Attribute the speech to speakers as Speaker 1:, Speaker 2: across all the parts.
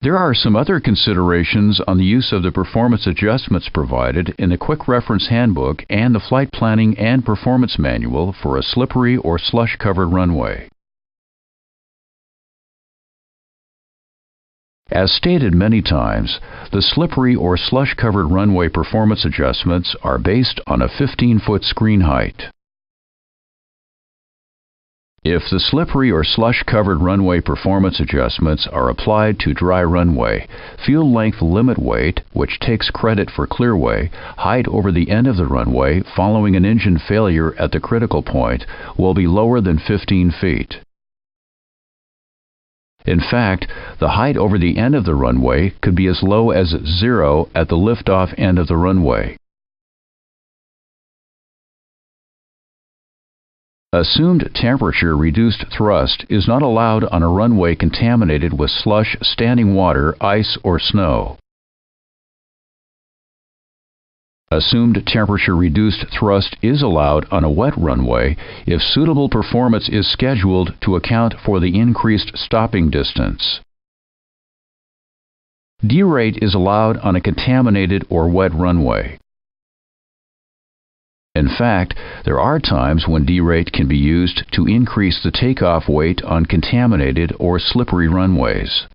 Speaker 1: There are some other considerations on the use of the performance adjustments provided in the Quick Reference Handbook and the Flight Planning and Performance Manual for a slippery or slush-covered runway. As stated many times, the slippery or slush-covered runway performance adjustments are based on a 15-foot screen height. If the slippery or slush-covered runway performance adjustments are applied to dry runway, field length limit weight, which takes credit for clearway, height over the end of the runway following an engine failure at the critical point, will be lower than 15 feet. In fact, the height over the end of the runway could be as low as 0 at the liftoff end of the runway. Assumed temperature-reduced thrust is not allowed on a runway contaminated with slush, standing water, ice, or snow. Assumed temperature-reduced thrust is allowed on a wet runway if suitable performance is scheduled to account for the increased stopping distance. Derate is allowed on a contaminated or wet runway. In fact, there are times when derate can be used to increase the takeoff weight on contaminated or slippery runways.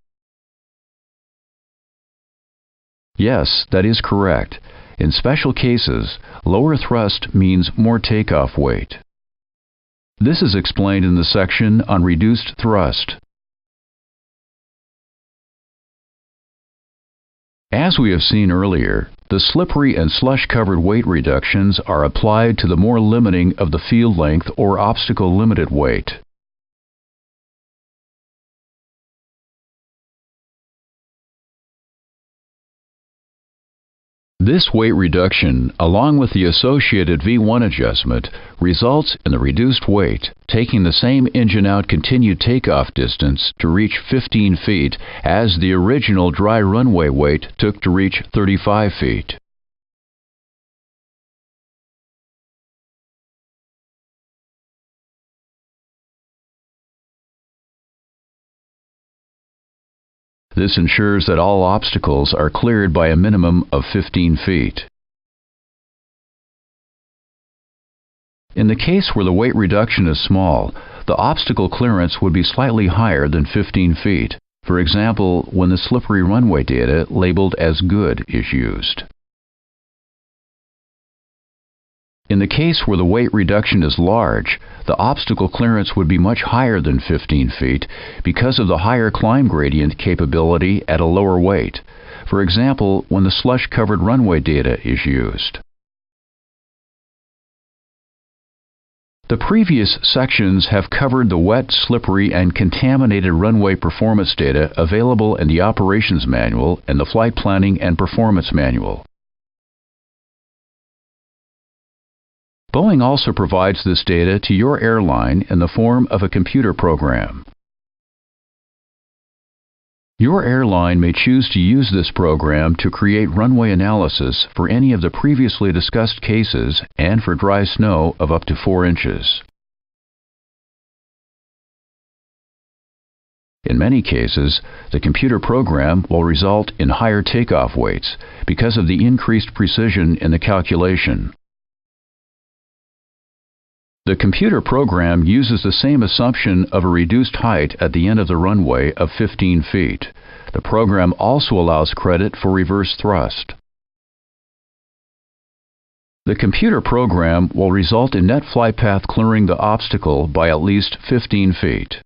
Speaker 1: Yes, that is correct. In special cases, lower thrust means more takeoff weight. This is explained in the section on reduced thrust. As we have seen earlier, the slippery and slush-covered weight reductions are applied to the more limiting of the field length or obstacle limited weight. This weight reduction, along with the associated V1 adjustment, results in the reduced weight, taking the same engine-out continued takeoff distance to reach 15 feet as the original dry runway weight took to reach 35 feet. This ensures that all obstacles are cleared by a minimum of 15 feet. In the case where the weight reduction is small, the obstacle clearance would be slightly higher than 15 feet, for example, when the slippery runway data labeled as good is used. In the case where the weight reduction is large, the obstacle clearance would be much higher than 15 feet because of the higher climb gradient capability at a lower weight, for example, when the slush-covered runway data is used. The previous sections have covered the wet, slippery, and contaminated runway performance data available in the Operations Manual and the Flight Planning and Performance Manual. Boeing also provides this data to your airline in the form of a computer program. Your airline may choose to use this program to create runway analysis for any of the previously discussed cases and for dry snow of up to 4 inches. In many cases, the computer program will result in higher takeoff weights because of the increased precision in the calculation. The computer program uses the same assumption of a reduced height at the end of the runway of 15 feet. The program also allows credit for reverse thrust. The computer program will result in net flight path clearing the obstacle by at least 15 feet.